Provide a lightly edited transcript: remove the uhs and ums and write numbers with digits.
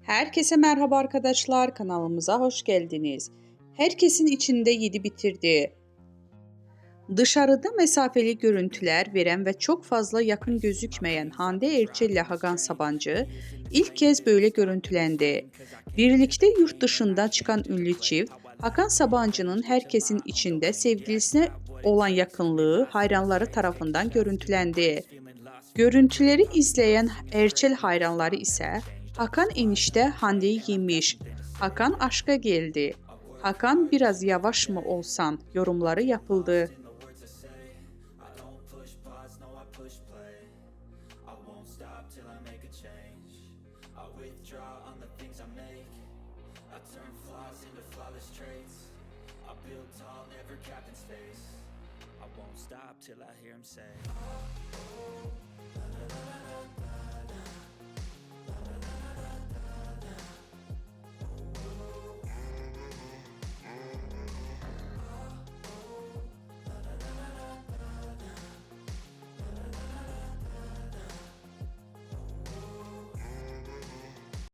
Herkese merhaba arkadaşlar, kanalımıza hoş geldiniz. Herkesin içinde yedi bitirdi. Dışarıda mesafeli görüntüler veren ve çok fazla yakın gözükmeyen Hande Erçel ile Hakan Sabancı ilk kez böyle görüntülendi. Birlikte yurt dışında çıkan ünlü çift, Hakan Sabancı'nın herkesin içinde sevgilisine olan yakınlığı hayranları tarafından görüntülendi. Görüntüleri izleyen Erçel hayranları ise Hakan enişte Hande'yi yemiş. Hakan aşka geldi. Hakan biraz yavaş mı olsan yorumları yapıldı. Stop till I hear him say